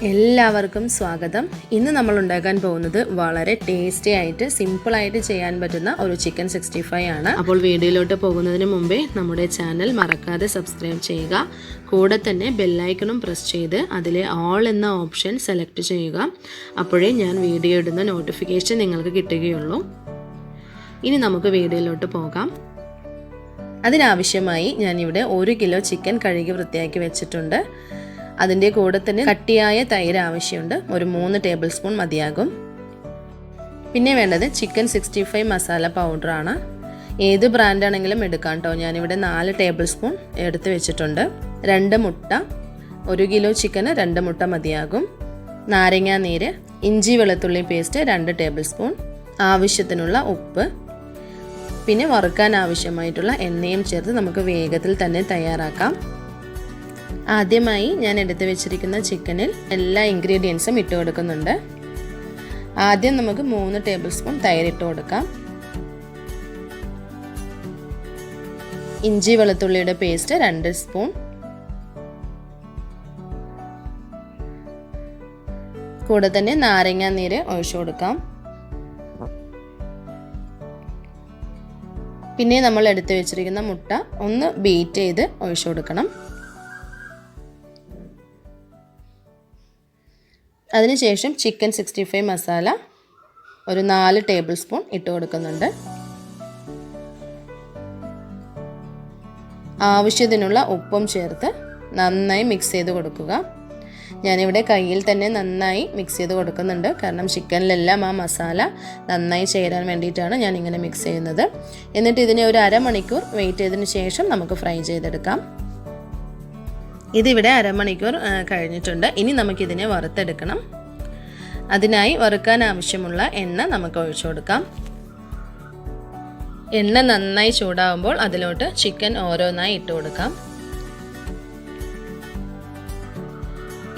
എല്ലാവർക്കും സ്വാഗതം. ഇന്ന് നമ്മൾ ഉണ്ടാക്കാൻ പോകുന്നത് വളരെ ടേസ്റ്റി ആയിട്ട് സിമ്പിൾ ആയിട്ട് ചെയ്യാൻ പറ്റുന്ന ഒരു ചിക്കൻ 65 ആണ്. അപ്പോൾ വീഡിയോയിലോട്ട് പോകുന്നതിന് മുമ്പേ നമ്മുടെ ചാനൽ മറക്കാതെ സബ്സ്ക്രൈബ് ചെയ്യുക. കൂടെ തന്നെ ബെല്ലൈക്കണും പ്രസ് ചെയ്ത് അതിലെ ഓൾ എന്ന ഓപ്ഷൻ സെലക്ട് ചെയ്യുക. അപ്പോഴേ ഞാൻ വീഡിയോ ഇടുന്ന നോട്ടിഫിക്കേഷൻ നിങ്ങൾക്ക് കിട്ടുകയുള്ളൂ. ഇനി നമുക്ക് വീഡിയോയിലോട്ട് പോകാം. അതിനാവശ്യമായി ഞാനിവിടെ 1 കിലോ ചിക്കൻ കഴുകി വൃത്തിയാക്കി വെച്ചിട്ടുണ്ട്. അതിൻ്റെ കൂടെ തന്നെ കട്ടിയായ തൈര് ആവശ്യമുണ്ട്. ഒരു 3 ടേബിൾ സ്പൂൺ മതിയാകും. പിന്നെ വേണ്ടത് ചിക്കൻ 65 മസാല പൗഡറാണ്. ഏത് ബ്രാൻഡാണെങ്കിലും എടുക്കാം കേട്ടോ. ഞാനിവിടെ 4 ടേബിൾ സ്പൂൺ എടുത്ത് വെച്ചിട്ടുണ്ട്. 2 മുട്ട, 1 കിലോ ചിക്കന് 2 മുട്ട മതിയാകും. നാരങ്ങാ നീര്, ഇഞ്ചി വെളുത്തുള്ളി പേസ്റ്റ് 2 ടേബിൾ സ്പൂൺ, ആവശ്യത്തിനുള്ള ഉപ്പ്, പിന്നെ വറുക്കാൻ ആവശ്യമായിട്ടുള്ള എണ്ണയും ചേർത്ത് നമുക്ക് വേഗത്തിൽ തന്നെ തയ്യാറാക്കാം. ആദ്യമായി ഞാൻ എടുത്തു വെച്ചിരിക്കുന്ന ചിക്കനിൽ എല്ലാ ഇൻഗ്രീഡിയൻസും ഇട്ട് കൊടുക്കുന്നുണ്ട്. ആദ്യം നമുക്ക് 3 ടേബിൾ സ്പൂൺ തൈര് ഇട്ട് കൊടുക്കാം. ഇഞ്ചി വെളുത്തുള്ളിയുടെ പേസ്റ്റ് 2 സ്പൂൺ, കൂടെ തന്നെ നാരങ്ങാ നീര് ഒഴിച്ചു കൊടുക്കാം. പിന്നെ നമ്മൾ എടുത്തു വെച്ചിരിക്കുന്ന മുട്ട ഒന്ന് ബീറ്റ് ചെയ്ത് ഒഴിച്ചു കൊടുക്കണം. അതിനുശേഷം ചിക്കൻ 65 മസാല ഒരു 4 ടേബിൾ സ്പൂൺ ഇട്ട് കൊടുക്കുന്നുണ്ട്. ആവശ്യത്തിനുള്ള ഉപ്പും ചേർത്ത് നന്നായി മിക്സ് ചെയ്ത് കൊടുക്കുക. ഞാനിവിടെ കയ്യിൽ തന്നെ നന്നായി മിക്സ് ചെയ്ത് കൊടുക്കുന്നുണ്ട്. കാരണം ചിക്കനിലെല്ലാം ആ മസാല നന്നായി ചേരാൻ വേണ്ടിയിട്ടാണ് ഞാൻ ഇങ്ങനെ മിക്സ് ചെയ്യുന്നത്. എന്നിട്ട് ഇതിനെ ഒരു അരമണിക്കൂർ വെയിറ്റ് ചെയ്തതിന് ശേഷം നമുക്ക് ഫ്രൈ ചെയ്തെടുക്കാം. ഇതിവിടെ അരമണിക്കൂർ കഴിഞ്ഞിട്ടുണ്ട്. ഇനി നമുക്കിതിനെ വറുത്തെടുക്കണം. അതിനായി വറുക്കാൻ ആവശ്യമുള്ള എണ്ണ നമുക്ക് ഒഴിച്ചു കൊടുക്കാം. എണ്ണ നന്നായി ചൂടാവുമ്പോൾ അതിലോട്ട് ചിക്കൻ ഓരോന്നായി ഇട്ട് കൊടുക്കാം.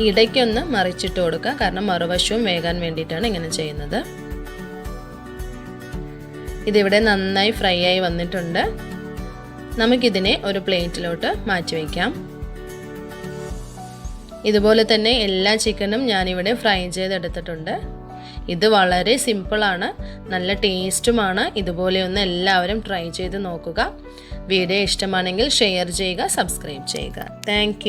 ഇടയ്ക്കൊന്ന് മറിച്ചിട്ട് കൊടുക്കുക. കാരണം മറുവശവും വേകാൻ വേണ്ടിയിട്ടാണ് ഇങ്ങനെ ചെയ്യുന്നത്. ഇതിവിടെ നന്നായി ഫ്രൈ ആയി വന്നിട്ടുണ്ട്. നമുക്കിതിനെ ഒരു പ്ലേറ്റിലോട്ട് മാറ്റി വയ്ക്കാം. ഇതുപോലെ തന്നെ എല്ലാ ചിക്കനും ഞാനിവിടെ ഫ്രൈ ചെയ്തെടുത്തിട്ടുണ്ട്. ഇത് വളരെ സിമ്പിളാണ്, നല്ല ടേസ്റ്റുമാണ്. ഇതുപോലെ ഒന്ന് എല്ലാവരും ട്രൈ ചെയ്ത് നോക്കുക. വീഡിയോ ഇഷ്ടമാണെങ്കിൽ ഷെയർ ചെയ്യുക, സബ്സ്ക്രൈബ് ചെയ്യുക. താങ്ക്